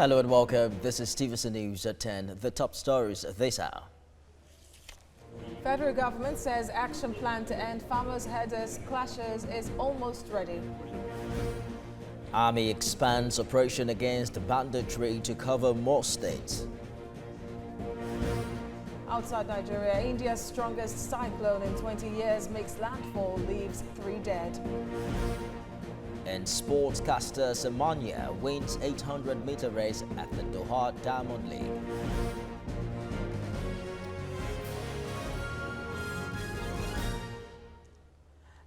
Hello and welcome. This is TVC News at 10. The top stories this hour. Federal government says action plan to end farmers' herders clashes is almost ready. Army expands operation against banditry to cover more states. Outside Nigeria, India's strongest cyclone in 20 years makes landfall, leaves 3 dead. And sportscaster Semenya wins 800-meter race at the Doha Diamond League.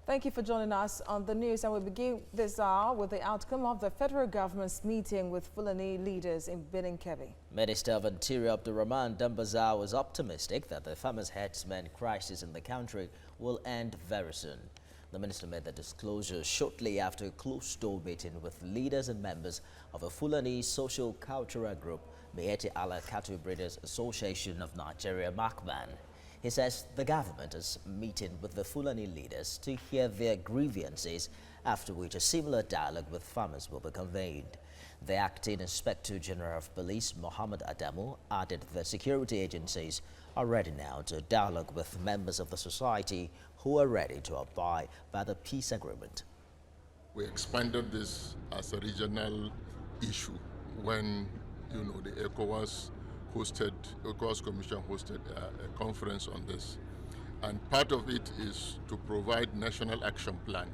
Thank you for joining us on the news, and we begin this hour with the outcome of the federal government's meeting with Fulani leaders in Benin Kebbi. Minister of Interior Abdurrahman Dambaza was optimistic that the farmers' herdsmen crisis in the country will end very soon. The minister made the disclosure shortly after a closed-door meeting with leaders and members of a Fulani social cultural group, Mieti Allah Cattle Breeders Association of Nigeria, MACBAN. He says the government is meeting with the Fulani leaders to hear their grievances, after which a similar dialogue with farmers will be convened. The acting Inspector General of Police, Mohammed Adamu, added that security agencies are ready now to dialogue with members of the society who are ready to abide by the peace agreement. We expanded this as a regional issue when, the ECOWAS Commission hosted a conference on this. And part of it is to provide national action plan.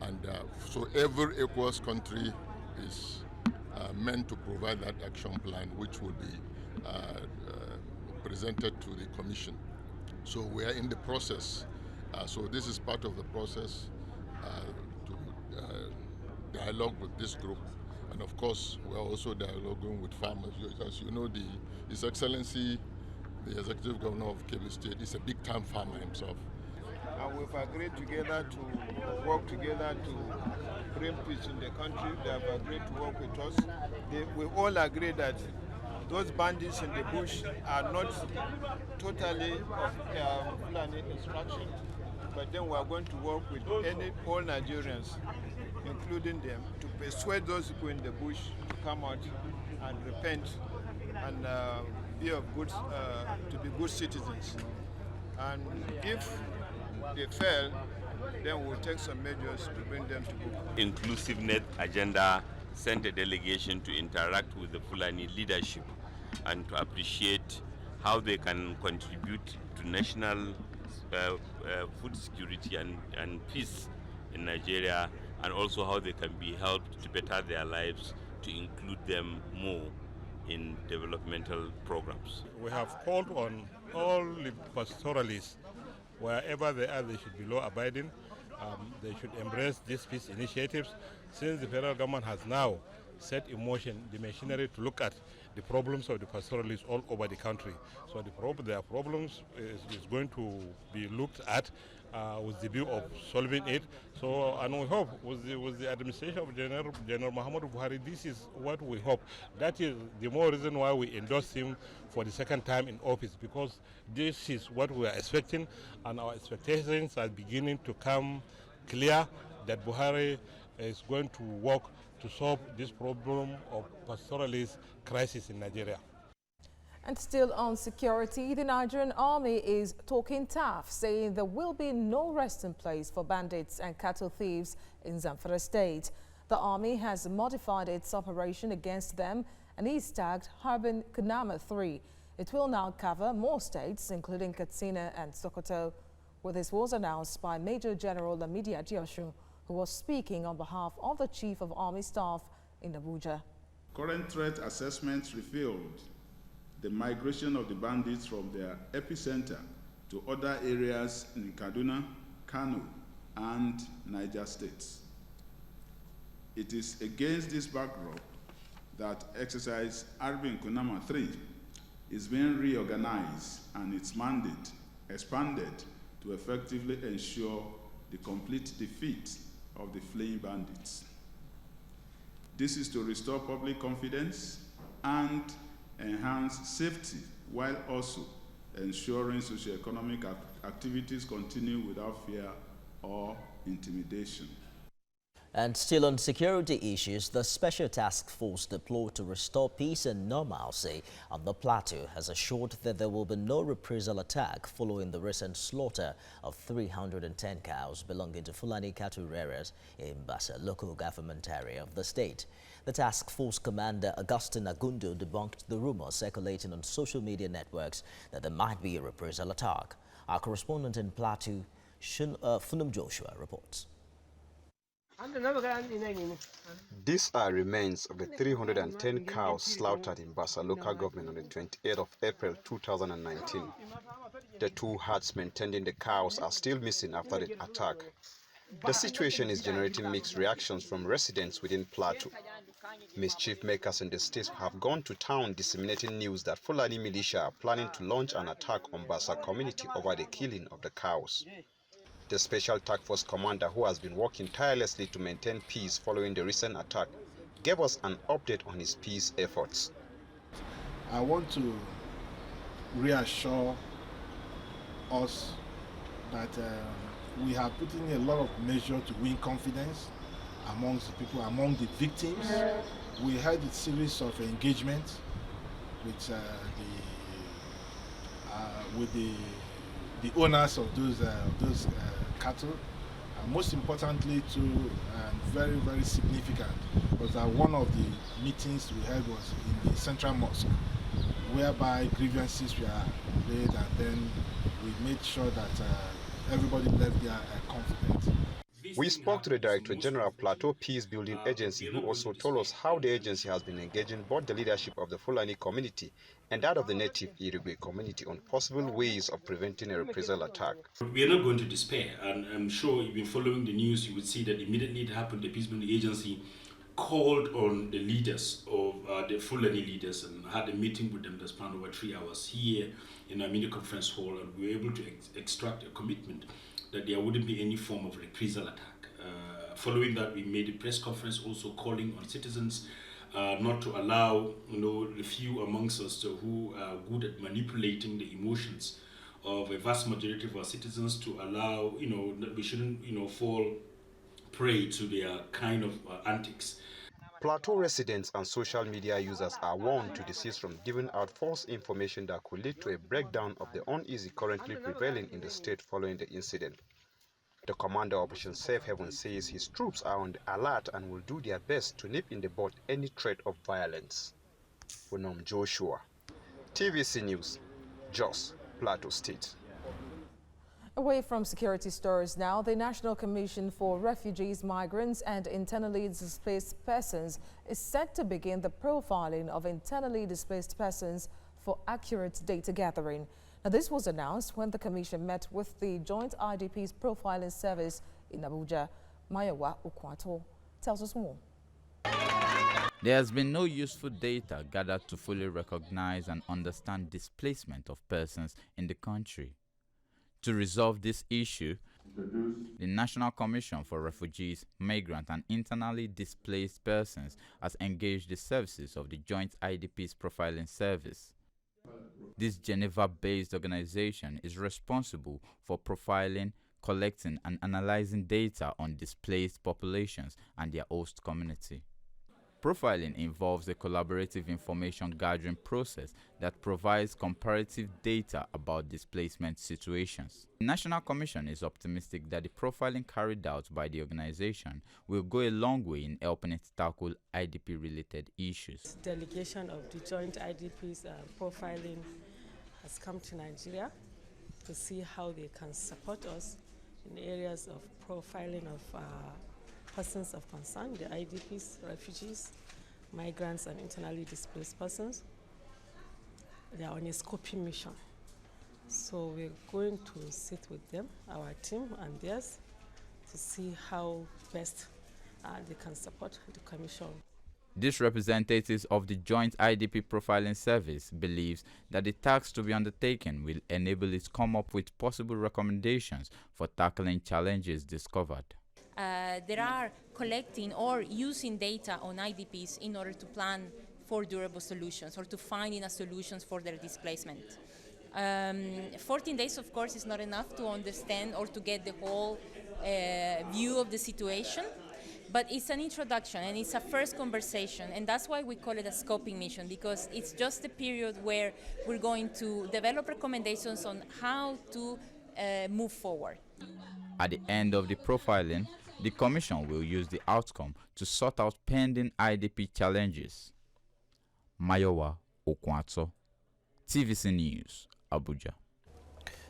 And so every ECOWAS country is meant to provide that action plan, which will be presented to the Commission. So we are in the process. So this is part of the process to dialogue with this group. And of course, we are also dialoguing with farmers. As you know, His Excellency, the Executive Governor of Kebbi State, is a big-time farmer himself. And we've agreed together to work together to bring peace in the country. They have agreed to work with us. We all agree that those bandits in the bush are not totally of Fulani instruction, but then we are going to work with all Nigerians, including them, to persuade those people in the bush to come out and repent and be good citizens. And if they fail, then we'll take some measures to bring them to book. Inclusiveness agenda sent a delegation to interact with the Fulani leadership and to appreciate how they can contribute to national food security and peace in Nigeria, and also how they can be helped to better their lives, to include them more in developmental programs. We have called on all the pastoralists, wherever they are, they should be law-abiding. They should embrace these peace initiatives, since the federal government has now set in motion the machinery to look at the problems of the pastoralists all over the country. So their problems is going to be looked at with the view of solving it. So, and we hope with the administration of General Muhammadu Buhari, this is what we hope. That is the more reason why we endorse him for the second time in office, because this is what we are expecting, and our expectations are beginning to come clear that Buhari is going to work to solve this problem of pastoralist crisis in Nigeria. And still on security, the Nigerian army is talking tough, saying there will be no resting place for bandits and cattle thieves in Zamfara state. The army has modified its operation against them and is tagged Harbin Kunama 3. It will now cover more states, including Katsina and Sokoto. Well, this was announced by Major General Lamidi Adeosun, who was speaking on behalf of the Chief of Army Staff in Abuja. Current threat assessments revealed the migration of the bandits from their epicenter to other areas in Kaduna, Kano, and Niger states. It is against this backdrop that exercise Harbin Kunama 3 is being reorganized and its mandate expanded to effectively ensure the complete defeat of the fleeing bandits. This is to restore public confidence and enhance safety, while also ensuring socioeconomic activities continue without fear or intimidation. And still on security issues, the Special Task Force deployed to restore peace and normalcy on the Plateau has assured that there will be no reprisal attack following the recent slaughter of 310 cows belonging to Fulani cattle rearers in Bassa, local government area of the state. The task force commander Augustine Agundo debunked the rumors circulating on social media networks that there might be a reprisal attack. Our correspondent in Plateau, Funum Joshua, reports. These are remains of the 310 cows slaughtered in Bassa local government on the 28th of April 2019. The two herdsmen tending the cows are still missing after the attack. The situation is generating mixed reactions from residents within Plateau. Mischief makers in the state have gone to town disseminating news that Fulani militia are planning to launch an attack on Bassa community over the killing of the cows. The Special Task Force commander, who has been working tirelessly to maintain peace following the recent attack, gave us an update on his peace efforts. I want to reassure us that we have put in a lot of measures to win confidence amongst the people, among the victims. We had a series of engagements with the owners of those cattle. Most importantly, very, very significant, was that one of the meetings we had was in the Central Mosque, whereby grievances were laid, and then we made sure that everybody left there confident. We spoke to the Director General of Plateau Peace Building Agency, who also told us how the agency has been engaging both the leadership of the Fulani community and that of the native Irigwe community on possible ways of preventing a reprisal attack. We are not going to despair, and I'm sure if you've been following the news, you would see that immediately it happened, the Peace Building Agency called on the leaders of the Fulani leaders and had a meeting with them that spanned over 3 hours here in our mini conference hall, and we were able to extract a commitment that there wouldn't be any form of reprisal attack. Following that, we made a press conference also calling on citizens not to allow, the few amongst us who are good at manipulating the emotions of a vast majority of our citizens, to allow, that we shouldn't, fall prey to their kind of antics. Plateau residents and social media users are warned to desist from giving out false information that could lead to a breakdown of the unease currently prevailing in the state following the incident. The commander of Operation Safe Haven says his troops are on the alert and will do their best to nip in the bud any threat of violence. Funum Joshua, TVC News, Jos, Plateau State. Away from security stories now, the National Commission for Refugees, Migrants and Internally Displaced Persons is set to begin the profiling of internally displaced persons for accurate data gathering. Now, this was announced when the Commission met with the Joint IDPs Profiling Service in Abuja. Mayowa Ukwato tells us more. There has been no useful data gathered to fully recognize and understand displacement of persons in the country. To resolve this issue, the National Commission for Refugees, Migrants and Internally Displaced Persons has engaged the services of the Joint IDPs Profiling Service. This Geneva-based organization is responsible for profiling, collecting and analyzing data on displaced populations and their host community. Profiling involves a collaborative information gathering process that provides comparative data about displacement situations. The National Commission is optimistic that the profiling carried out by the organization will go a long way in helping it tackle IDP-related issues. The delegation of the Joint IDPs profiling has come to Nigeria to see how they can support us in areas of profiling of persons of concern, the IDPs, refugees, migrants and internally displaced persons. They are on a scoping mission. So we're going to sit with them, our team and theirs, to see how best they can support the Commission. These representatives of the Joint IDP Profiling Service believes that the task to be undertaken will enable it to come up with possible recommendations for tackling challenges discovered. There are collecting or using data on IDPs in order to plan for durable solutions or to finding solutions for their displacement. 14 days, of course, is not enough to understand or to get the whole view of the situation, But it's an introduction and it's a first conversation, and that's why we call it a scoping mission, because it's just a period where we're going to develop recommendations on how to move forward. At the end of the profiling, the Commission will use the outcome to sort out pending IDP challenges. Mayowa Okwato, TVC News, Abuja.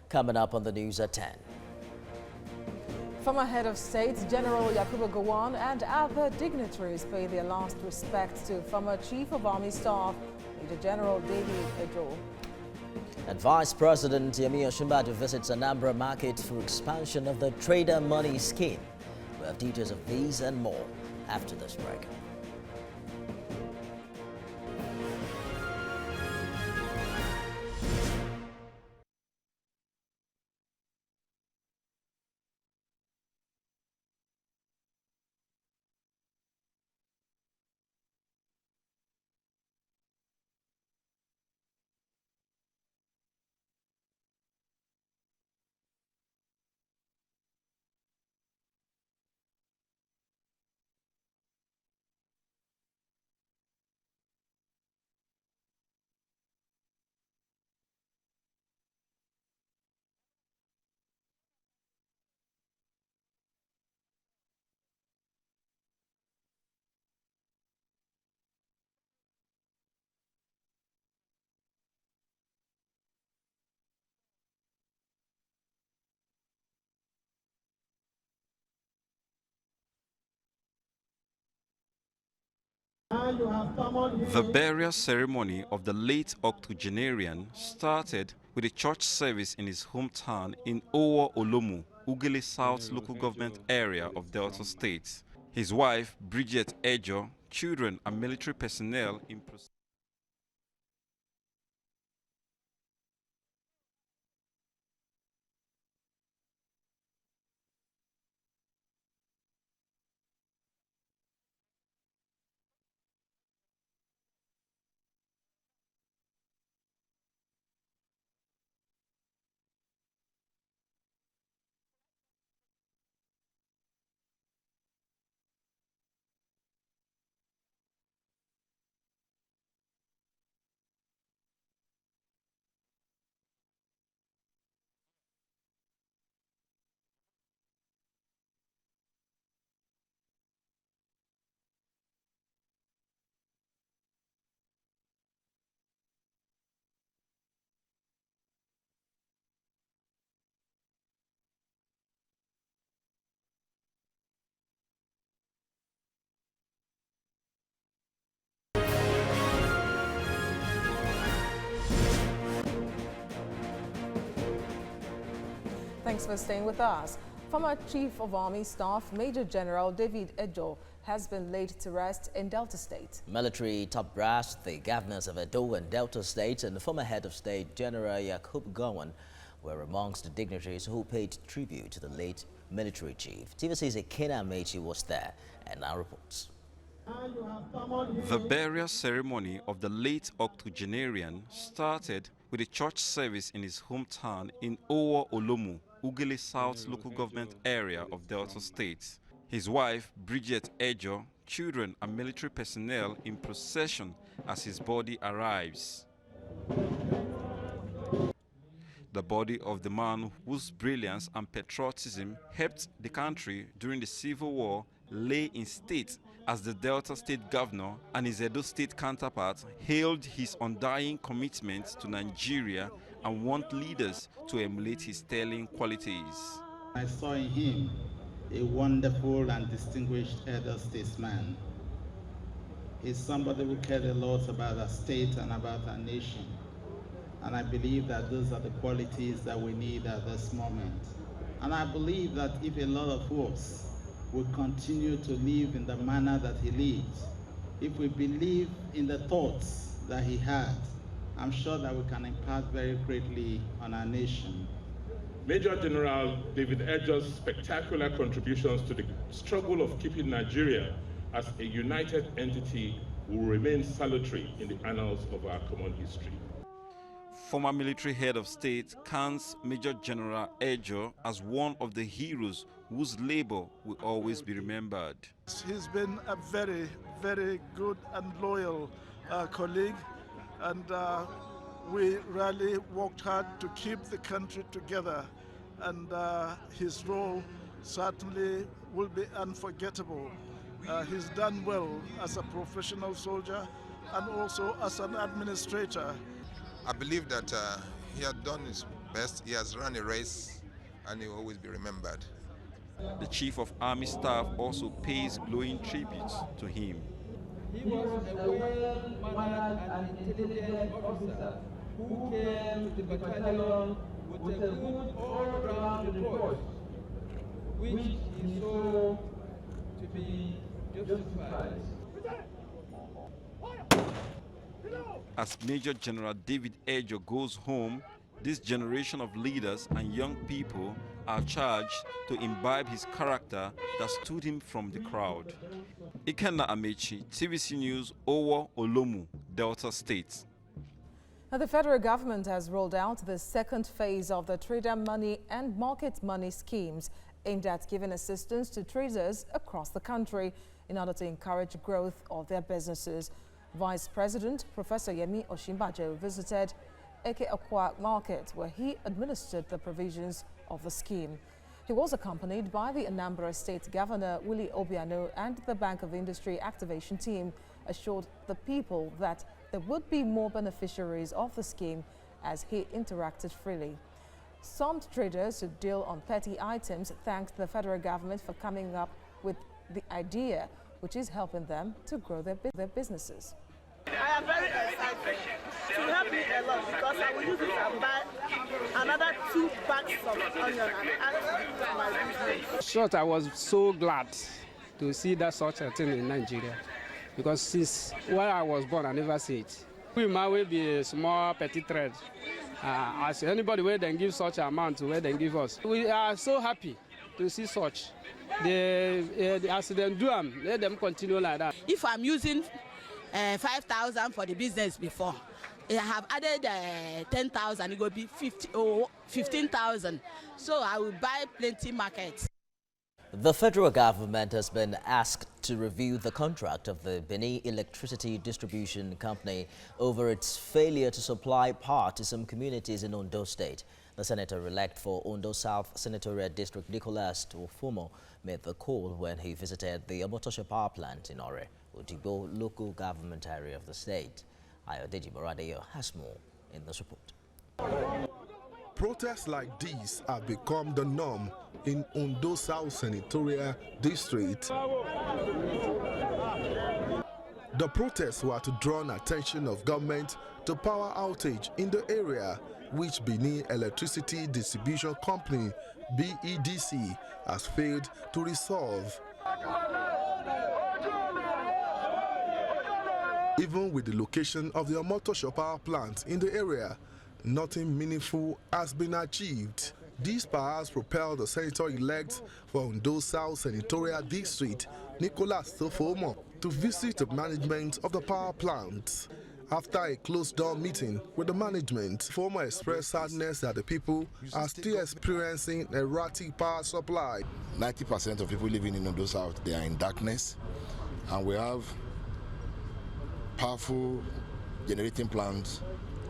Coming up on the news at 10. Former head of state General Yakubu Gowon and other dignitaries pay their last respects to former Chief of Army Staff Major General David Ejoor. And Vice President Yemi Osinbajo visits Anambra Market for expansion of the Trader Money Scheme. We have details of these and more after this break. The burial ceremony of the late octogenarian started with a church service in his hometown in Owo Olomu, Ugele South local government area of Delta State. His wife, Bridget Ejoor, children and military personnel in Thanks for staying with us. Former Chief of Army Staff Major General David Ejoor has been laid to rest in Delta State. Military top brass, the governors of Edo and Delta States, and the former head of state General Yakubu Gowon were amongst the dignitaries who paid tribute to the late military chief. TVC's Ekena Mechi was there and now reports. The burial ceremony of the late octogenarian started with a church service in his hometown in Owo Olomu, Ugele South local government area of Delta State. His wife, Bridget Ejoor, children and military personnel in procession as his body arrives. The body of the man whose brilliance and patriotism helped the country during the Civil War lay in state as the Delta State governor and his Edo State counterpart hailed his undying commitment to Nigeria and want leaders to emulate his sterling qualities. I saw in him a wonderful and distinguished elder statesman. He's somebody who cared a lot about our state and about our nation. And I believe that those are the qualities that we need at this moment. And I believe that if a lot of us will continue to live in the manner that he lived, if we believe in the thoughts that he had, I'm sure that we can impact very greatly on our nation. Major General David Ejoor's spectacular contributions to the struggle of keeping Nigeria as a united entity will remain salutary in the annals of our common history. Former military head of state counts Major General Ejoor as one of the heroes whose labor will always be remembered. He's been a very, very good and loyal colleague, and we really worked hard to keep the country together, and his role certainly will be unforgettable. He's done well as a professional soldier and also as an administrator. I believe that he had done his best. He has run a race and he will always be remembered. The Chief of Army Staff also pays glowing tributes to him. He was a well-mannered and intelligent officer who came to the battalion with a good all-round report, which he saw to be justified. As Major General David Ejoor goes home, this generation of leaders and young people are charged to imbibe his character that stood him from the crowd. Ikenna Amechi, TVC News, Owo, Olomu, Delta State. Now, the federal government has rolled out the second phase of the trader money and market money schemes aimed at giving assistance to traders across the country in order to encourage growth of their businesses. Vice President Professor Yemi Osinbajo visited Eke Akwa Market, where he administered the provisions of the scheme. He was accompanied by the Anambra State Governor Willie Obiano, and the Bank of Industry activation team assured the people that there would be more beneficiaries of the scheme as he interacted freely. Some traders who deal on petty items thanked the federal government for coming up with the idea, which is helping them to grow their businesses. I am very excited. It will help me a lot because I will use it and buy another 2 bags of onion and add to my business. Short, I was so glad to see that such a thing in Nigeria because since when I was born, I never see it. We might be a small petty trade. As anybody where they give such amount where they give us. We are so happy to see such. As they do them, let them continue like that. If I'm using 5,000 for the business before, I have added 10,000, it will be 15,000. So I will buy plenty markets. The federal government has been asked to review the contract of the Benin Electricity Distribution Company over its failure to supply power to some communities in Ondo State. The senator-elect for Ondo South Senatorial District, Nicholas Tuofumo, made the call when he visited the Omotosho Power Plant in Ore, Odigbo local government area of the state. Ayodeji Moradeyo has more in this report. Protests like these have become the norm in Ondo South Senatorial District. The protests were to draw attention of government to power outage in the area, which Benin Electricity Distribution Company, BEDC, has failed to resolve. Even with the location of the Omotosho Power Plant in the area, nothing meaningful has been achieved. These powers propelled the senator-elect for Ondo South Senatorial District, Nicholas Tuofumo, to visit the management of the power plant. After a closed-door meeting with the management, Tuofumo expressed sadness that the people are still experiencing erratic power supply. 90% of people living in Ondo South, they are in darkness, and we have powerful generating plants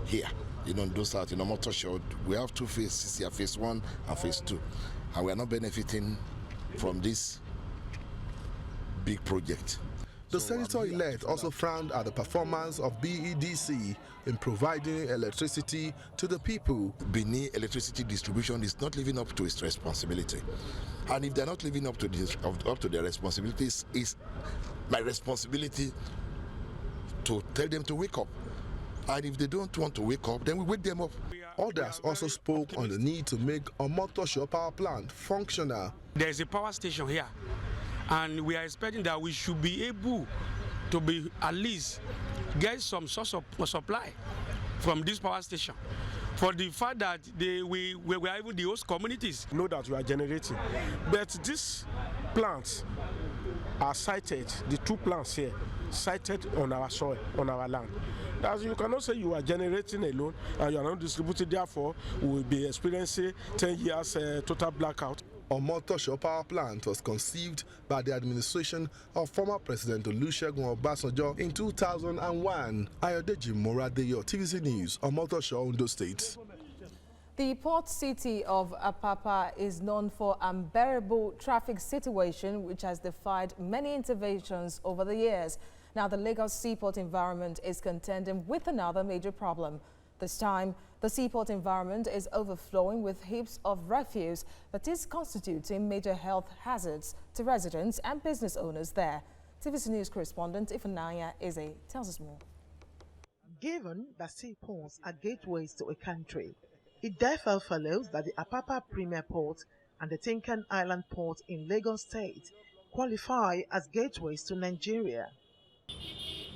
here in Ondo South, in Omotosho. We have 2 phases here, phase 1 and phase 2, and we are not benefiting from this big project. The senator-elect also frowned at the performance of BEDC in providing electricity to the people. Benin Electricity Distribution is not living up to its responsibility, and if they're not living up to their responsibilities, it's my responsibility to tell them to wake up. And if they don't want to wake up, then we wake them up. Others also spoke on the need to make Omotosho Power Plant functional. There's a power station here, and we are expecting that we should be able to be at least get some source of supply from this power station. For the fact that we are even the host communities. Know that we are generating, but these plants are sited, the 2 plants here, sited on our soil, on our land. As you cannot say you are generating alone and you are not distributing, therefore we will be experiencing 10 years total blackout. Omotosho Power Plant was conceived by the administration of former President Olusegun Obasanjo in 2001. Ayodeji Moradeyo, TVC News, Omotosho, Ondo State. The port city of Apapa is known for unbearable traffic situation which has defied many interventions over the years. Now the Lagos seaport environment is contending with another major problem. This time, the seaport environment is overflowing with heaps of refuse that is constituting major health hazards to residents and business owners there. TVC News correspondent Ifunanya Eze tells us more. Given that seaports are gateways to a country, it therefore follows that the Apapa Premier Port and the Tinkan Island Port in Lagos State qualify as gateways to Nigeria.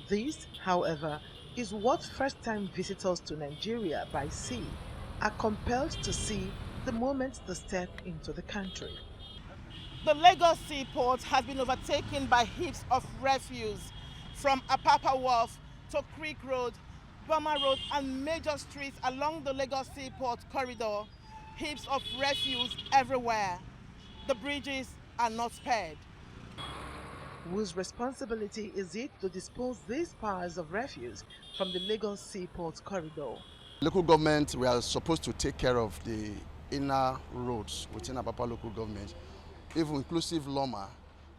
This, however, is what first-time visitors to Nigeria by sea are compelled to see the moment they step into the country. The Lagos seaport has been overtaken by heaps of refuse from Apapa Wharf to Creek Road, Burma Road and major streets along the Lagos seaport corridor. Heaps of refuse everywhere. The bridges are not spared. Whose responsibility is it to dispose these piles of refuse from the Lagos seaport corridor? Local government, we are supposed to take care of the inner roads within Apapa local government, even inclusive Loma,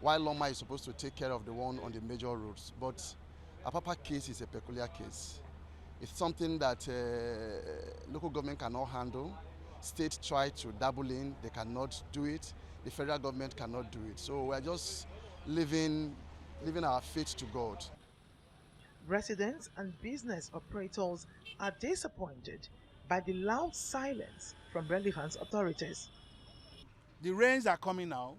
while Loma is supposed to take care of the one on the major roads. But Apapa case is a peculiar case. It's something that local government cannot handle. State try to dabble in, they cannot do it. The federal government cannot do it. So we're just leaving our fate to God. Residents and business operators are disappointed by the loud silence from relevant authorities. The rains are coming now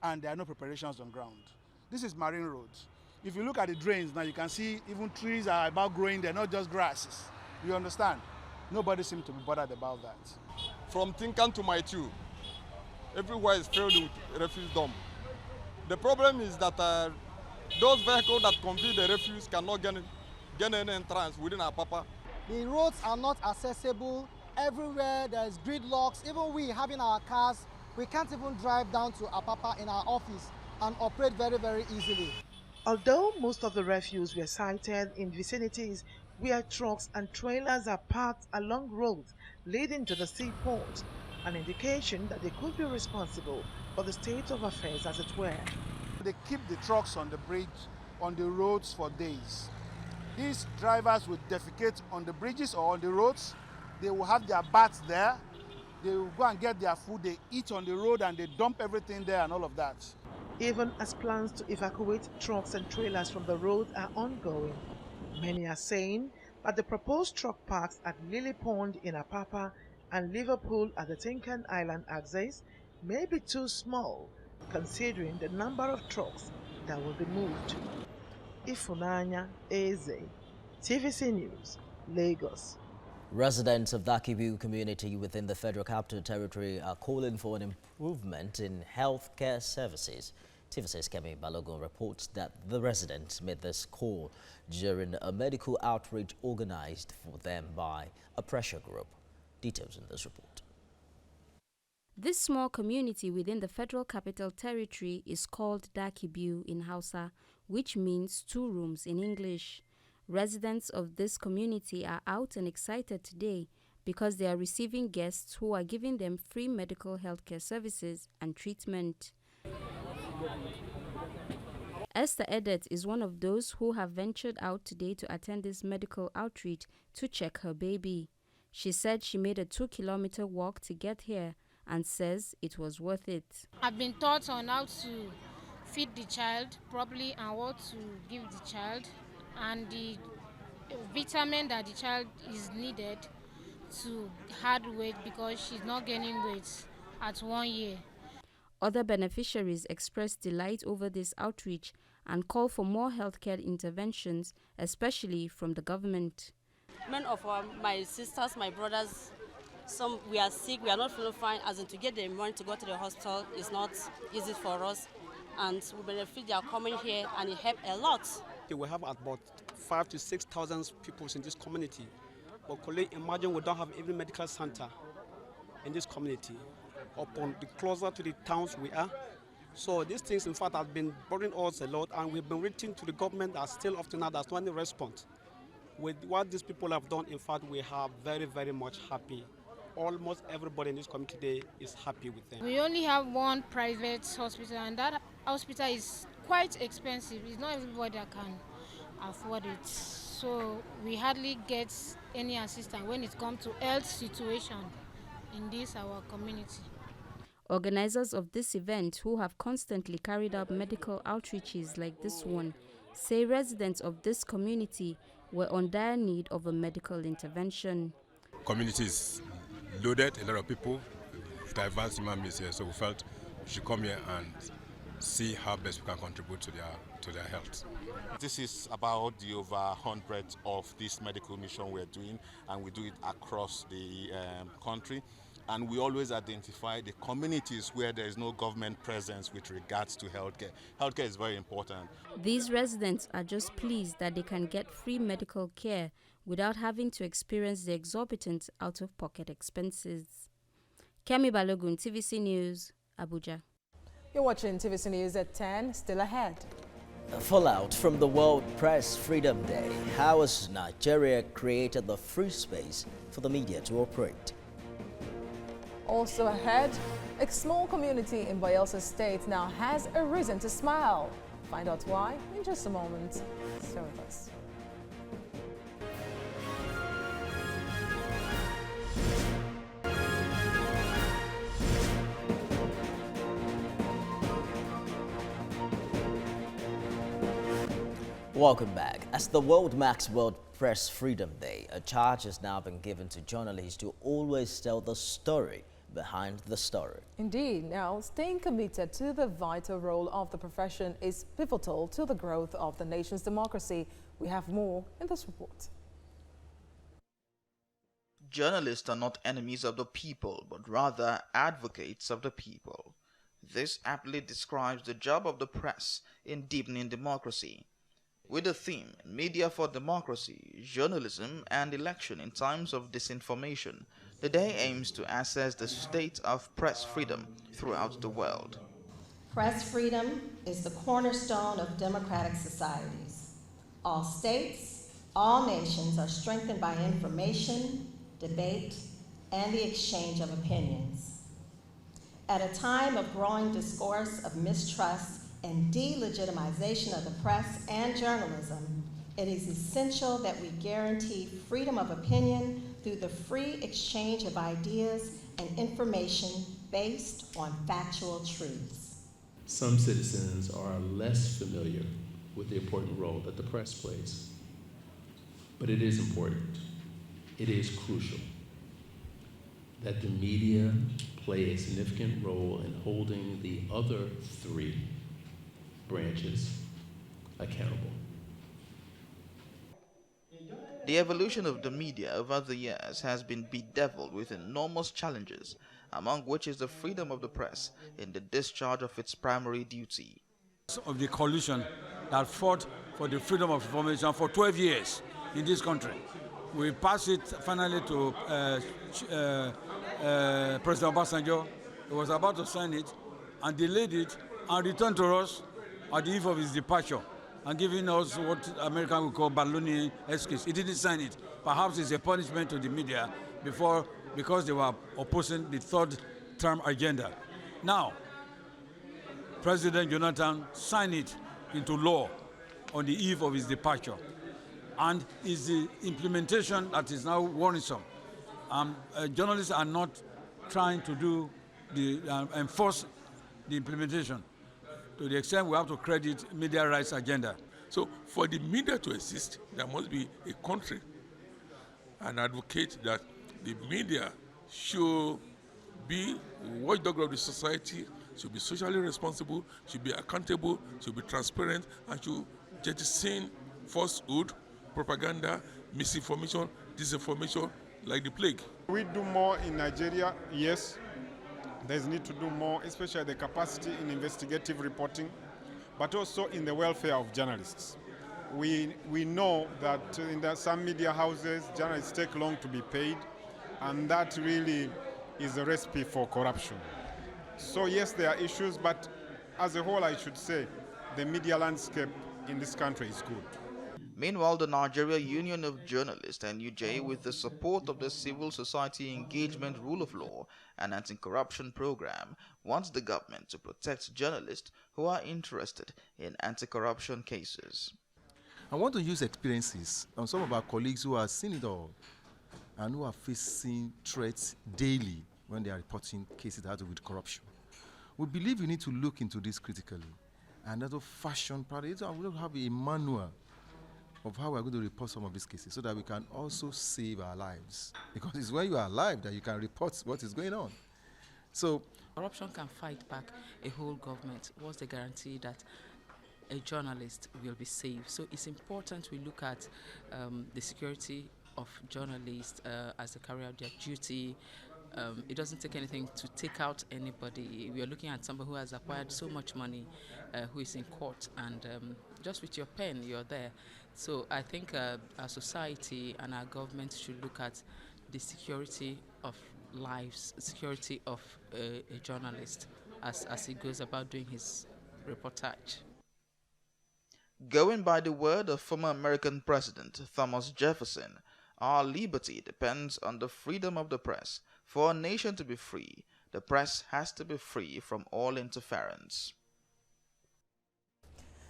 and there are no preparations on ground. This is marine roads. If you look at the drains now, you can see even trees are about growing, they're not just grasses. You understand? Nobody seems to be bothered about that. From Tinkan to Maitu, everywhere is filled with refuse dump. The problem is that those vehicles that convey the refuse cannot get any entrance within Apapa. The roads are not accessible. Everywhere there's gridlocks. Even we having our cars, we can't even drive down to Apapa in our office and operate very, very easily. Although most of the refuse were sighted in vicinities where trucks and trailers are parked along roads leading to the seaport, an indication that they could be responsible for the state of affairs, as it were. They keep the trucks on the bridge, on the roads for days. These drivers will defecate on the bridges or on the roads. They will have their baths there. They will go and get their food. They eat on the road and they dump everything there and all of that. Even as plans to evacuate trucks and trailers from the road are ongoing, many are saying that the proposed truck parks at Lily Pond in Apapa and Liverpool at the Tinkan Island axis may be too small, considering the number of trucks that will be moved. Ifunanya Eze, TVC News, Lagos. Residents of the Akibu community within the Federal Capital Territory are calling for an improvement in healthcare services. TVC's Kemi Balogun reports that the residents made this call during a medical outreach organized for them by a pressure group. Details in this report. This small community within the Federal Capital Territory is called Dakibu in Hausa, which means 2 rooms in English. Residents of this community are out and excited today because they are receiving guests who are giving them free medical healthcare services and treatment. Esther Edet is one of those who have ventured out today to attend this medical outreach to check her baby. She said she made a 2-kilometer walk to get here and says it was worth it. I've been taught on how to feed the child properly and what to give the child and the vitamin that the child is needed to add weight because she's not gaining weight at 1 year. Other beneficiaries expressed delight over this outreach and call for more healthcare interventions, especially from the government. Many of my sisters, my brothers, some we are sick, we are not feeling fine, as in to get the money to go to the hospital is not easy for us, and we benefit they are coming here and it helps a lot. We have about 5,000 to 6,000 people in this community, but imagine we don't have every medical center in this community. upon the closer to the towns we are. So these things, in fact, have been bothering us a lot, and we've been written to the government that still up to now there's no any response. With what these people have done, in fact, we are very, very much happy. Almost everybody in this community today is happy with them. We only have one private hospital, and that hospital is quite expensive. It's not everybody that can afford it. So we hardly get any assistance when it comes to health situation in this our community. Organizers of this event, who have constantly carried out medical outreaches like this one, say residents of this community were on dire need of a medical intervention. Community is loaded, a lot of people, diverse human beings here, so we felt we should come here and see how best we can contribute to their health. This is about the over 100 of this medical mission we're doing, and we do it across the country. And we always identify the communities where there is no government presence with regards to healthcare. Healthcare is very important. These residents are just pleased that they can get free medical care without having to experience the exorbitant out-of-pocket expenses. Kemi Balogun, TVC News, Abuja. You're watching TVC News at 10, still ahead. A fallout from the World Press Freedom Day. How has Nigeria created the free space for the media to operate? Also ahead, a small community in Bayelsa State now has a reason to smile. Find out why in just a moment. Stay with us. Welcome back. As the world marks World Press Freedom Day, a charge has now been given to journalists to always tell the story behind the story. Indeed. Now, staying committed to the vital role of the profession is pivotal to the growth of the nation's democracy. We have more in this report. Journalists are not enemies of the people, but rather advocates of the people. This aptly describes the job of the press in deepening democracy. With the theme, Media for Democracy, Journalism and Election in Times of Disinformation, the day aims to assess the state of press freedom throughout the world. Press freedom is the cornerstone of democratic societies. All states, all nations are strengthened by information, debate, and the exchange of opinions. At a time of growing discourse of mistrust and delegitimization of the press and journalism, it is essential that we guarantee freedom of opinion through the free exchange of ideas and information based on factual truths. Some citizens are less familiar with the important role that the press plays. But it is important, it is crucial that the media play a significant role in holding the other three branches accountable. The evolution of the media over the years has been bedeviled with enormous challenges, among which is the freedom of the press in the discharge of its primary duty. Of the coalition that fought for the freedom of information for 12 years in this country. We passed it finally to President Obasanjo. He was about to sign it and delayed it and returned to us at the eve of his departure and giving us what American would call ballooning excuse. He didn't sign it. Perhaps it's a punishment to the media because they were opposing the third term agenda. Now, President Jonathan signed it into law on the eve of his departure. And it's the implementation that is now worrisome. Journalists are not trying to enforce the implementation to the extent we have to credit media rights agenda. So for the media to exist, there must be a country and advocate that the media should be watchdog of the society, should be socially responsible, should be accountable, should be transparent, and should jettison falsehood, propaganda, misinformation, disinformation like the plague. We do more in Nigeria, yes. There's need to do more, especially the capacity in investigative reporting, but also in the welfare of journalists. We know that in some media houses, journalists take long to be paid, and that really is a recipe for corruption. So yes, there are issues, but as a whole, I should say, the media landscape in this country is good. Meanwhile, the Nigeria Union of Journalists (NUJ), with the support of the Civil Society Engagement Rule of Law and Anti-Corruption Program, wants the government to protect journalists who are interested in anti-corruption cases. I want to use experiences on some of our colleagues who have seen it all and who are facing threats daily when they are reporting cases that have to do with corruption. We believe we need to look into this critically and also fashion probably we'll have a manual of how we're going to report some of these cases so that we can also save our lives. Because it's when you are alive that you can report what is going on. So corruption can fight back a whole government. What's the guarantee that a journalist will be safe? So it's important we look at the security of journalists as they carry out their duty. It doesn't take anything to take out anybody. We are looking at somebody who has acquired so much money, who is in court, and just with your pen, you're there. So I think our society and our government should look at the security of lives, security of a journalist as he goes about doing his reportage. Going by the word of former American President Thomas Jefferson, our liberty depends on the freedom of the press. For a nation to be free, the press has to be free from all interference.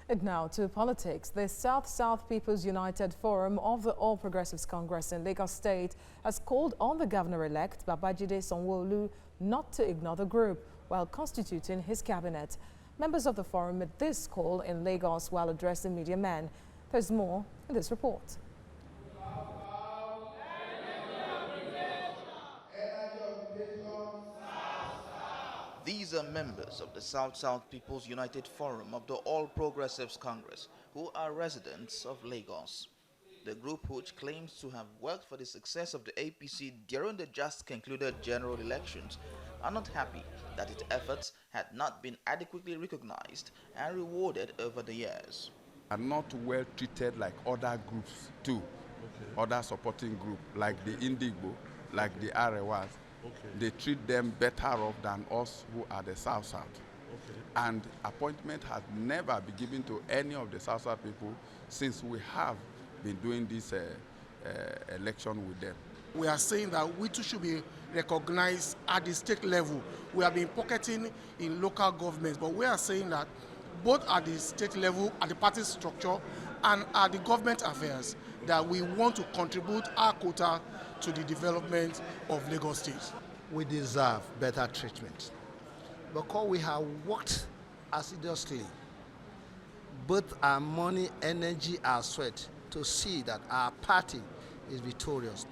And now to politics. The South-South People's United Forum of the All Progressives Congress in Lagos State has called on the governor-elect Babajide Sanwo-Olu not to ignore the group while constituting his cabinet. Members of the forum made this call in Lagos while addressing media men. There's more in this report. These are members of the South-South People's United Forum of the All Progressives Congress who are residents of Lagos. The group, which claims to have worked for the success of the APC during the just concluded general elections, are not happy that its efforts had not been adequately recognized and rewarded over the years. Are not well treated like other groups too, other supporting groups like the Indigo, like the Arewas. They treat them better off than us who are the South-South. And appointment has never been given to any of the South-South people since we have been doing this election with them. We are saying that we too should be recognized at the state level. We have been pocketing in local governments, but we are saying that both at the state level, at the party structure, and at the government affairs, that we want to contribute our quota to the development of Lagos State. We deserve better treatment because we have worked assiduously, both our money, energy, our sweat, to see that our party is victorious.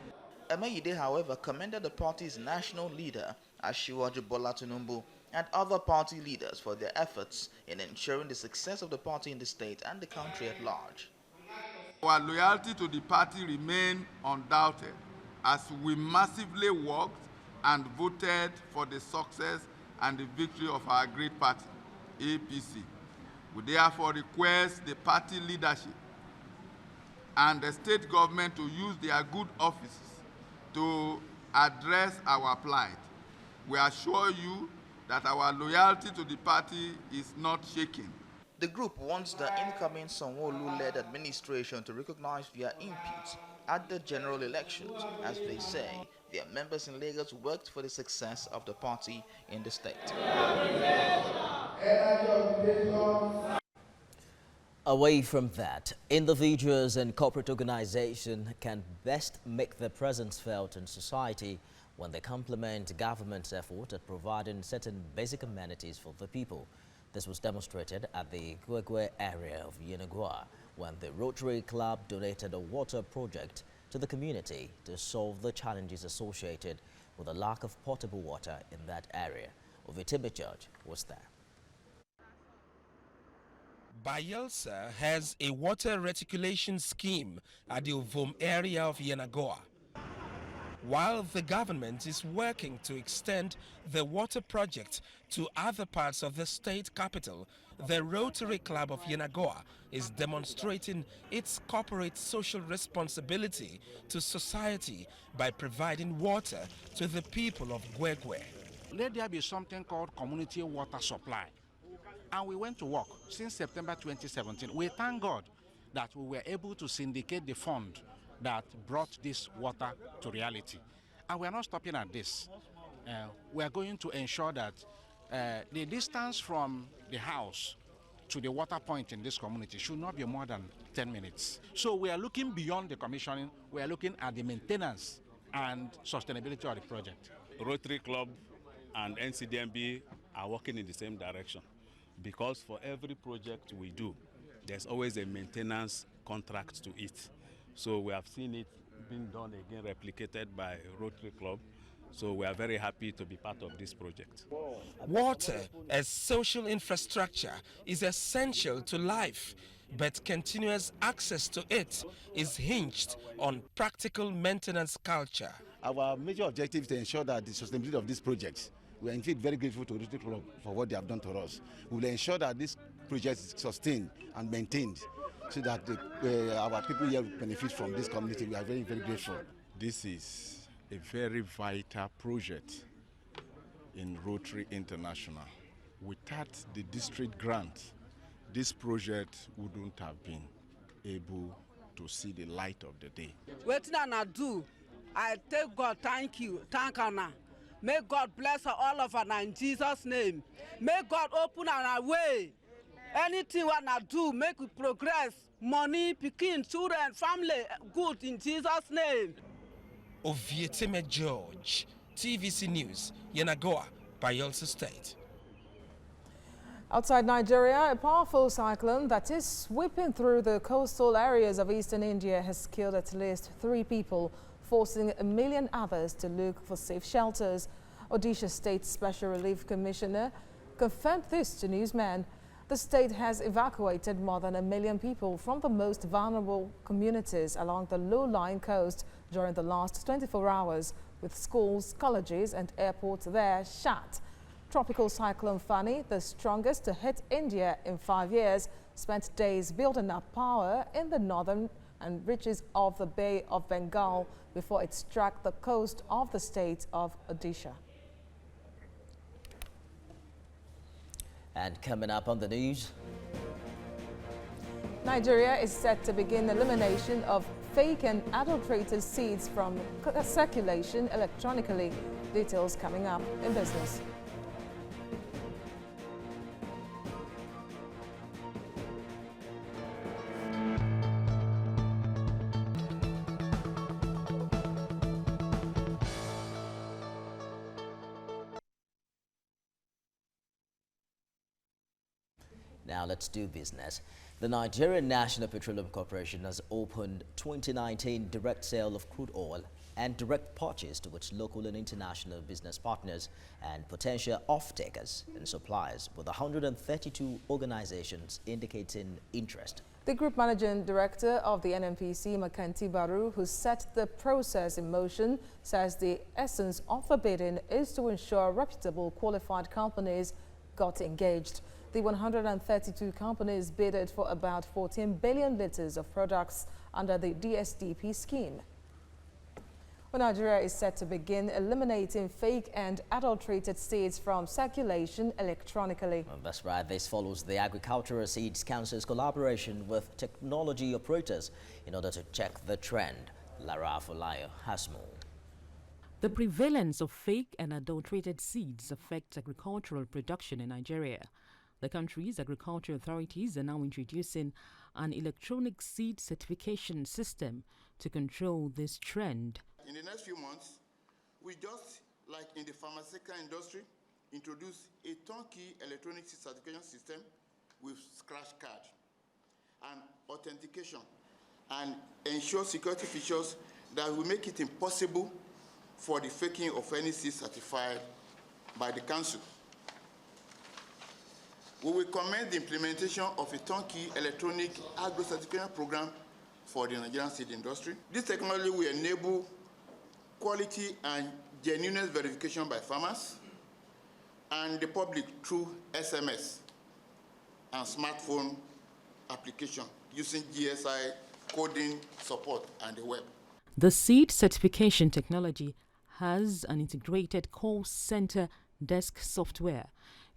Emayide, however, commended the party's national leader, Asiwaju Bola Tinubu, and other party leaders for their efforts in ensuring the success of the party in the state and the country at large. Our loyalty to the party remains undoubted as we massively worked and voted for the success and the victory of our great party, APC. We therefore request the party leadership and the state government to use their good offices to address our plight. We assure you that our loyalty to the party is not shaken. The group wants the incoming Sanwo-Olu-led administration to recognize their input at the general elections. As they say, their members in Lagos worked for the success of the party in the state. Away from that, individuals and corporate organizations can best make their presence felt in society when they complement government's effort at providing certain basic amenities for the people. This was demonstrated at the Gwegwe area of Yenagoa when the Rotary Club donated a water project to the community to solve the challenges associated with the lack of potable water in that area. Ovitime George was there. Bayelsa has a water reticulation scheme at the Ovom area of Yenagoa. while the government is working to extend the water project to other parts of the state capital, the Rotary Club of Yenagoa is demonstrating its corporate social responsibility to society by providing water to the people of Gwegwe. Let there be something called community water supply. And we went to work since September 2017. We thank God that we were able to syndicate the fund that brought this water to reality. And we are not stopping at this. We are going to ensure that the distance from the house to the water point in this community should not be more than 10 minutes. So we are looking beyond the commissioning, we are looking at the maintenance and sustainability of the project. Rotary Club and NCDMB are working in the same direction, because for every project we do, there's always a maintenance contract to it. So we have seen it being done again, replicated by Rotary Club. So we are very happy to be part of this project. Water as social infrastructure is essential to life, but continuous access to it is hinged on practical maintenance culture. Our major objective is to ensure that the sustainability of this project. We are indeed very grateful to Rotary Club for what they have done to us. We will ensure that this project is sustained and maintained so that our people here will benefit from this community. We are very, very grateful. This is a very vital project in Rotary International. Without the district grant, this project wouldn't have been able to see the light of the day. What I do, I tell God thank you, thank Anna. May God bless all of us in Jesus' name. May God open our way. Anything what I do, make we progress. Money, picking, children, family, good in Jesus' name. Ovietime George, TVC News, Yenagoa, Bayelsa State. Outside Nigeria, a powerful cyclone that is sweeping through the coastal areas of eastern India has killed at least 3 people, forcing 1 million others to look for safe shelters. Odisha State Special Relief Commissioner confirmed this to newsmen. The state has evacuated more than 1 million people from the most vulnerable communities along the low-lying coast during the last 24 hours, with schools, colleges and airports there shut. Tropical cyclone Fani, the strongest to hit India in 5 years, spent days building up power in the northern and reaches of the Bay of Bengal before it struck the coast of the state of Odisha. And coming up on the news, Nigeria is set to begin elimination of fake and adulterated seeds from circulation electronically. Details coming up in business. Now let's do business. The Nigerian National Petroleum Corporation has opened 2019 direct sale of crude oil and direct purchase to its local and international business partners and potential off-takers and suppliers, with 132 organizations indicating interest. The Group Managing Director of the NNPC, Makanti Baru, who set the process in motion, says the essence of the bidding is to ensure reputable qualified companies got engaged. The 132 companies bidded for about 14 billion litres of products under the DSDP scheme. Well, Nigeria is set to begin eliminating fake and adulterated seeds from circulation electronically. Well, that's right. This follows the Agricultural Seeds Council's collaboration with technology operators in order to check the trend. Lara Afolayo has more. The prevalence of fake and adulterated seeds affects agricultural production in Nigeria. The country's agriculture authorities are now introducing an electronic seed certification system to control this trend. In the next few months, we just, like in the pharmaceutical industry, introduce a turnkey electronic seed certification system with scratch card and authentication, and ensure security features that will make it impossible for the faking of any seed certified by the council. We will commence the implementation of a turnkey electronic agro-certification program for the Nigerian seed industry. This technology will enable quality and genuineness verification by farmers and the public through SMS and smartphone application using GSI coding support and the web. The seed certification technology has an integrated call center desk software.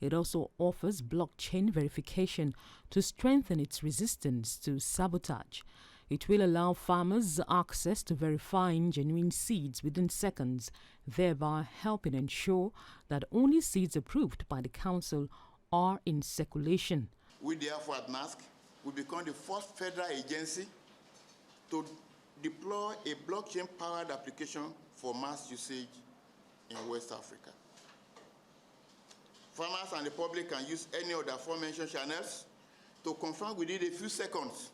It also offers blockchain verification to strengthen its resistance to sabotage. It will allow farmers access to verifying genuine seeds within seconds, thereby helping ensure that only seeds approved by the council are in circulation. We therefore at NASC will become the first federal agency to deploy a blockchain-powered application for mass usage in West Africa. Farmers and the public can use any of the aforementioned channels to confirm within a few seconds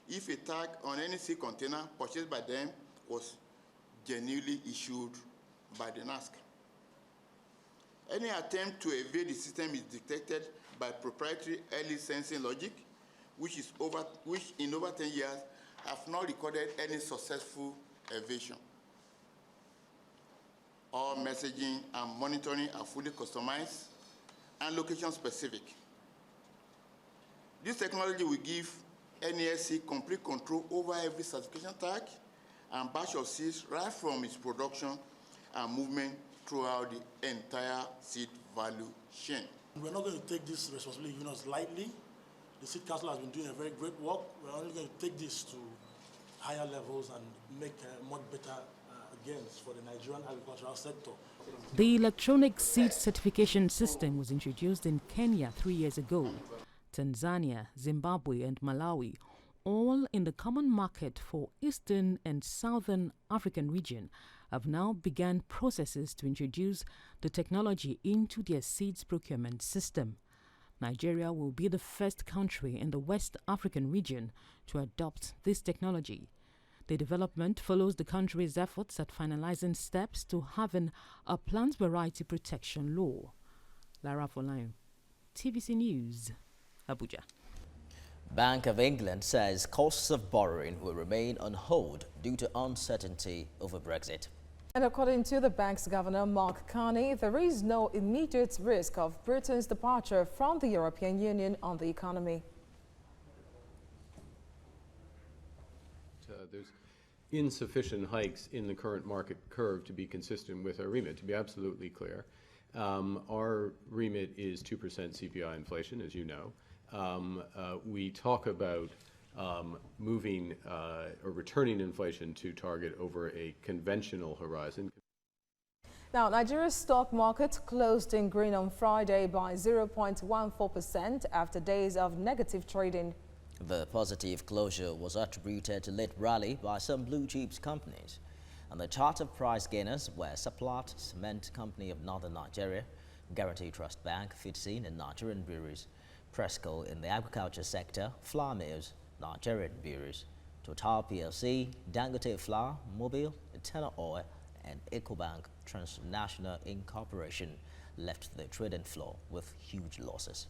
if a tag on any seed container purchased by them was genuinely issued by the NASC. Any attempt to evade the system is detected by proprietary early sensing logic, which in over 10 years have not recorded any successful evasion. All messaging and monitoring are fully customized and location specific. This technology will give NASC complete control over every certification tag and batch of seeds right from its production and movement throughout the entire seed value chain. We're not going to take this responsibility lightly. The Seed Council has been doing a very great work. We're only going to take this to higher levels and make much better gains for the Nigerian agricultural sector. The electronic seed certification system was introduced in Kenya 3 years ago. Tanzania, Zimbabwe and Malawi, all in the common market for Eastern and Southern African region, have now begun processes to introduce the technology into their seeds procurement system. Nigeria will be the first country in the West African region to adopt this technology. The development follows the country's efforts at finalizing steps to having a plant variety protection law. Lara Folayo, TVC News, Abuja. Bank of England says costs of borrowing will remain on hold due to uncertainty over Brexit. And according to the bank's governor, Mark Carney, there is no immediate risk of Britain's departure from the European Union on the economy. There's insufficient hikes in the current market curve to be consistent with our remit. To be absolutely clear, our remit is 2% CPI inflation, as you know. We talk about moving or returning inflation to target over a conventional horizon. Now, Nigeria's stock market closed in green on Friday by 0.14% after days of negative trading. The positive closure was attributed to late rally by some blue chips companies. And the chart of price gainers were Seplat Cement Company of Northern Nigeria, Guarantee Trust Bank, FITSIN and Nigerian breweries, Presco in the agriculture sector, Flour Mills, Nigerian breweries, Total PLC, Dangote Flour, Mobil, Eternal Oil and Ecobank Transnational Incorporation left the trading floor with huge losses.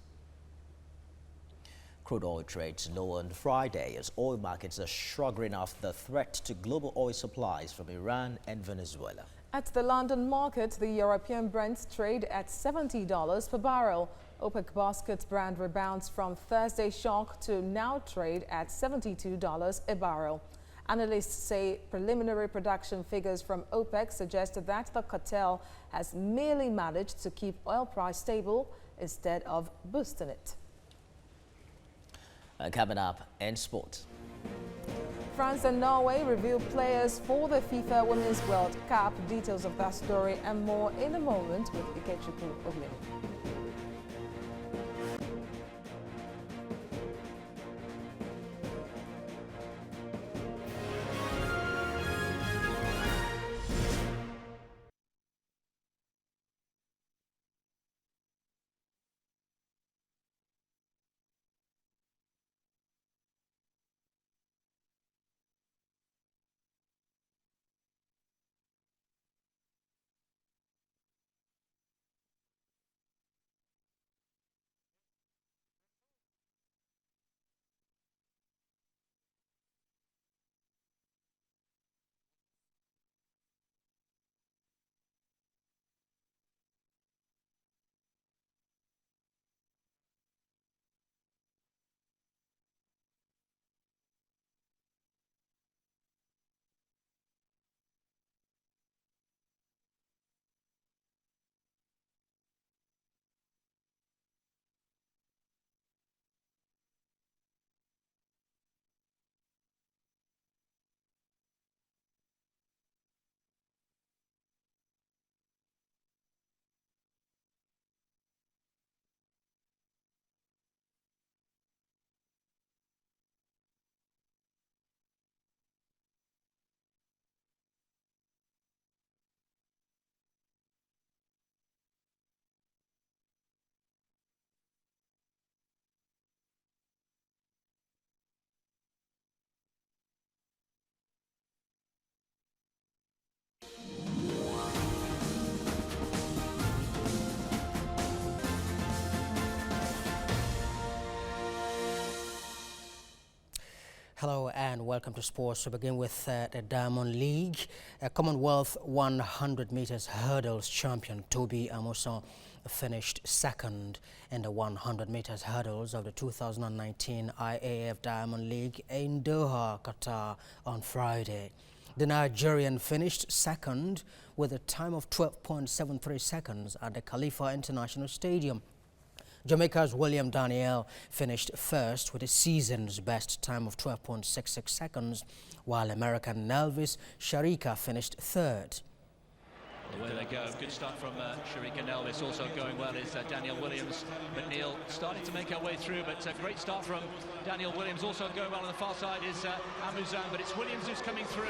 Crude oil trades low on Friday as oil markets are shrugging off the threat to global oil supplies from Iran and Venezuela. At the London market, the European Brent trade at $70 per barrel. OPEC basket brand rebounds from Thursday's shock to now trade at $72 a barrel. Analysts say preliminary production figures from OPEC suggested that the cartel has merely managed to keep oil price stable instead of boosting it. Coming up in sports. France and Norway reveal players for the FIFA Women's World Cup. Details of that story and more in a moment with Ikechukwu Oglin. Hello and welcome to sports. We begin with the Diamond League. Commonwealth 100 meters hurdles champion Toby Amuson finished second in the 100 meters hurdles of the 2019 IAF Diamond League in Doha, Qatar on Friday. The Nigerian finished second with a time of 12.73 seconds at the Khalifa International Stadium. Jamaica's William Daniel finished first with a season's best time of 12.66 seconds, while American Nelvis Sharika finished third. Away they go. Good start from Sharika Nelvis. Also going well is Daniel Williams. But Neil starting to make her way through, but a great start from Daniel Williams. Also going well on the far side is Amuzan, but it's Williams who's coming through.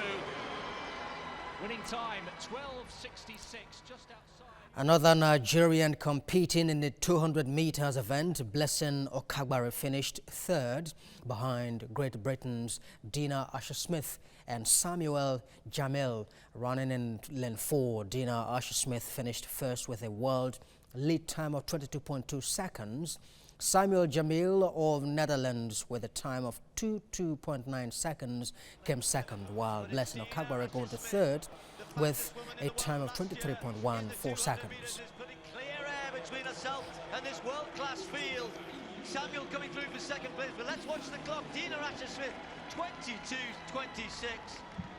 Winning time, 12.66, just outside. Another Nigerian competing in the 200 meters event, Blessing Okagbare, finished third behind Great Britain's Dina Asher-Smith and Samuel Jamil. Running in lane 4, Dina Asher-Smith finished first with a world lead time of 22.2 seconds. Samuel Jamil of Netherlands with a time of 22.9 seconds came second, while Blessing Okagbare got the third with a time of 23.14 seconds. Clear air between herself and this world-class field. Samuel coming through for second place, but let's watch the clock. Dina Asher-Smith, 22.26.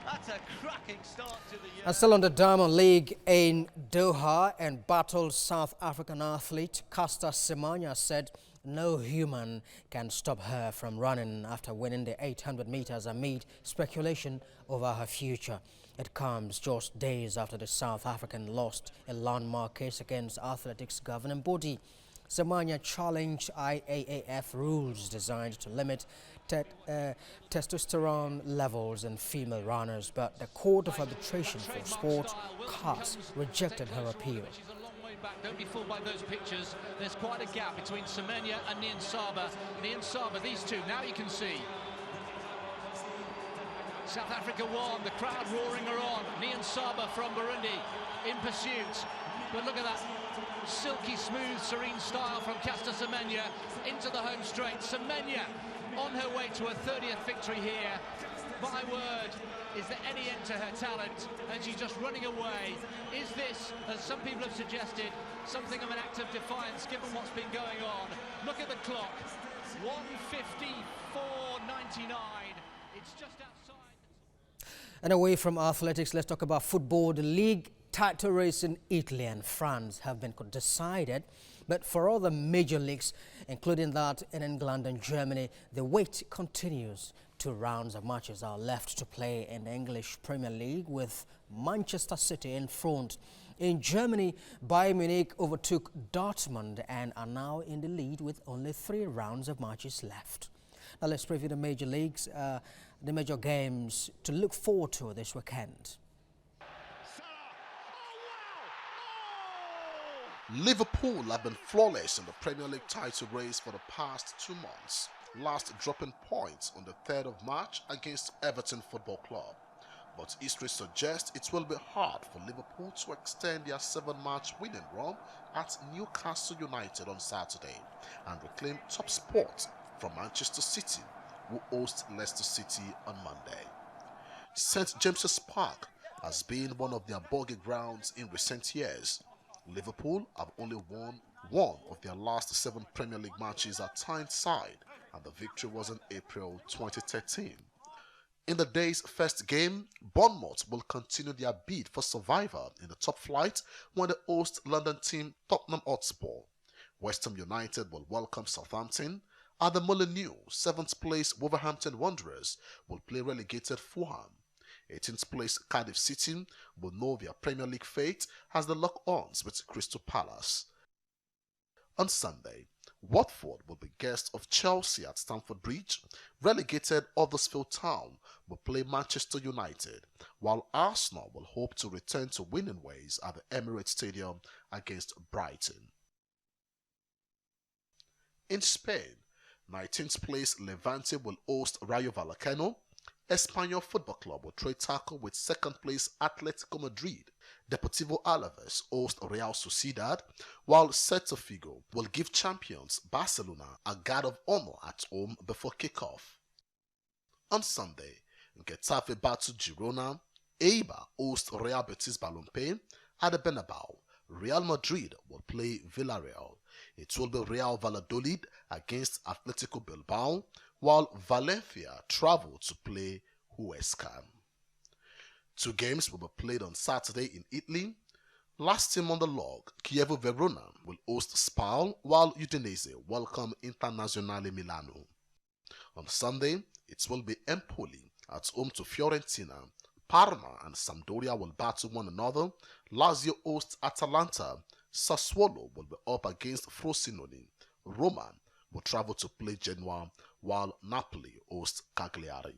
That's a cracking start to the year. And still on the Diamond League in Doha, and battled South African athlete Caster Semenya said no human can stop her from running after winning the 800 meters amid speculation over her future. It comes just days after the South African lost a landmark case against athletics governing body. Semenya challenged IAAF rules designed to limit testosterone levels in female runners, but the Court of Arbitration for Sport, CAS, rejected her appeal. Don't be fooled by those pictures. There's quite a gap between Semenya and Niyonsaba. Niyonsaba, these two, now you can see. South Africa won, the crowd roaring her on. Niyonsaba from Burundi in pursuit. But look at that silky smooth, serene style from Caster Semenya into the home straight. Semenya on her way to her 30th victory here. My word, is there any end to her talent? And she's just running away. Is this, as some people have suggested, something of an act of defiance given what's been going on? Look at the clock, 1:54.99. It's just outside. And away from athletics, let's talk about football. The league title race in Italy and France have been decided, but for all the major leagues, including that in England and Germany, the wait continues. 2 rounds of matches are left to play in the English Premier League, with Manchester City in front. In Germany, Bayern Munich overtook Dortmund and are now in the lead with only 3 rounds of matches left. Now let's preview the major leagues, the major games to look forward to this weekend. Liverpool have been flawless in the Premier League title race for the past 2 months, last dropping points on the 3rd of March against Everton Football Club. But history suggests it will be hard for Liverpool to extend their 7-match winning run at Newcastle United on Saturday and reclaim top spot from Manchester City, who host Leicester City on Monday. St James's Park has been one of their bogey grounds in recent years. Liverpool have only won 1 of their last 7 Premier League matches at Tyneside, and the victory was in April 2013. In the day's first game, Bournemouth will continue their bid for survival in the top flight when they host London team Tottenham Hotspur. West Ham United will welcome Southampton, and the Molineux 7th place Wolverhampton Wanderers will play relegated Fulham. 18th place Cardiff City will know their Premier League fate as they lock arms with Crystal Palace. On Sunday, Watford will be guests of Chelsea at Stamford Bridge. Relegated Huddersfield Town will play Manchester United, while Arsenal will hope to return to winning ways at the Emirates Stadium against Brighton. In Spain, 19th place Levante will host Rayo Vallecano. Espanyol Football Club will trade tackle with 2nd place Atletico Madrid. Deportivo Alaves host Real Sociedad, while Celta Vigo will give champions Barcelona a guard of honor at home before kickoff. On Sunday, Getafe battle Girona, Eibar host Real Betis Balompié at the Bernabeu. Real Madrid will play Villarreal. It will be Real Valladolid against Atletico Bilbao, while Valencia travel to play Huesca. 2 games will be played on Saturday in Italy. Last team on the log, Chievo Verona will host Spal, while Udinese welcome Internazionale Milano. On Sunday, it will be Empoli at home to Fiorentina. Parma and Sampdoria will battle one another. Lazio hosts Atalanta. Sassuolo will be up against Frosinone. Roma will travel to play Genoa, while Napoli hosts Cagliari.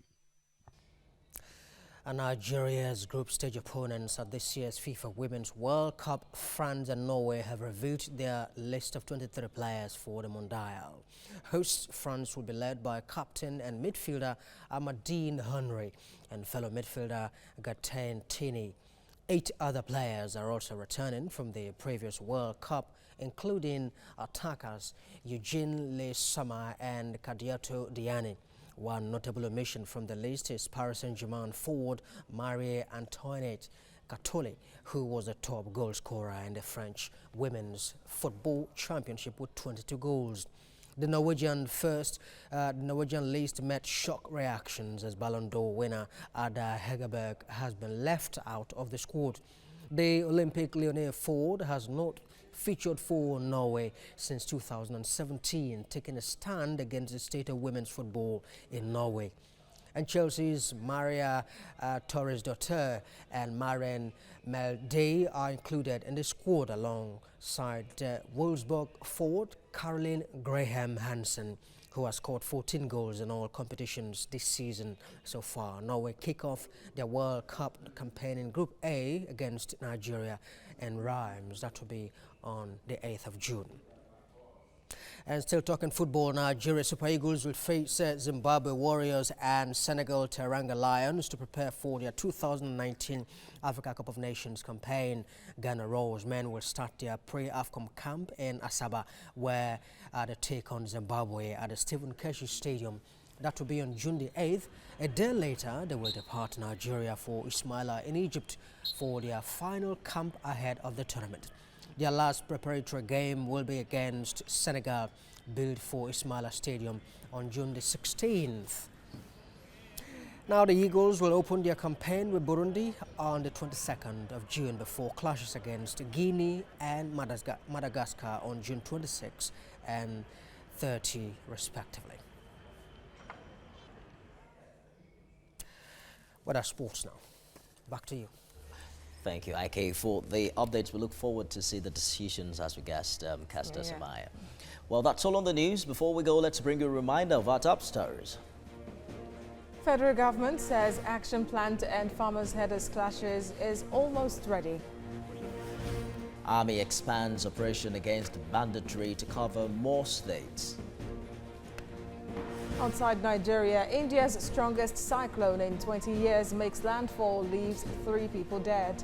And Nigeria's group stage opponents at this year's FIFA Women's World Cup, France and Norway, have revealed their list of 23 players for the Mondial. Hosts France will be led by captain and midfielder Amadine Henry and fellow midfielder Gaten Tini. 8 other players are also returning from the previous World Cup, including attackers Eugene Le Sama and Kadiatou Diani. One notable omission from the list is Paris Saint-Germain forward Marie-Antoinette Catoli, who was the top goal scorer in the French Women's Football Championship with 22 goals. The Norwegian list met shock reactions as Ballon d'Or winner Ada Hegerberg has been left out of the squad. The Olympic Lyonnais forward has not featured for Norway since 2017, taking a stand against the state of women's football in Norway. And Chelsea's Maria Torres-Daughter and Maren Melde are included in the squad alongside Wolfsburg forward Caroline Graham Hansen, who has scored 14 goals in all competitions this season so far. Norway kick off their World Cup campaign in Group A against Nigeria and Reims. That will be on the 8th of June. And still talking football, Nigeria Super Eagles will face Zimbabwe Warriors and Senegal Teranga Lions to prepare for their 2019 Africa Cup of Nations campaign. Ghana Rose men will start their pre-AFCON camp in Asaba, where they take on Zimbabwe at the Stephen Keshi Stadium. That will be on June the 8th. A day later, they will depart Nigeria for Ismaila in Egypt for their final camp ahead of the tournament. Their last preparatory game will be against Senegal, built for Ismaila Stadium on June the 16th. Now the Eagles will open their campaign with Burundi on the 22nd of June before clashes against Guinea and Madagascar on June 26 and 30 respectively. What are sports now? Back to you. Thank you, IK, for the updates. We look forward to see the decisions as we guest Castor Samaya. Well, that's all on the news. Before we go, let's bring you a reminder of our top stories. Federal government says action plan to end farmers' headers clashes is almost ready. Army expands operation against banditry to cover more states. Outside Nigeria, India's strongest cyclone in 20 years makes landfall, leaves 3 people dead.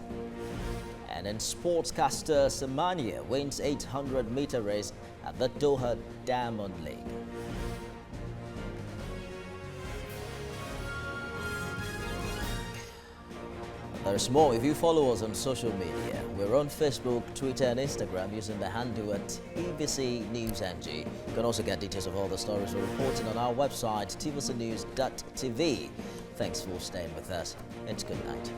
And in sportscaster Semania wins 800-meter race at the Doha Diamond League. There's more if you follow us on social media. We're on Facebook, Twitter and Instagram using the handle at TVC News NG. You can also get details of all the stories we're reporting on our website, tvcnews.tv. Thanks for staying with us. It's good night.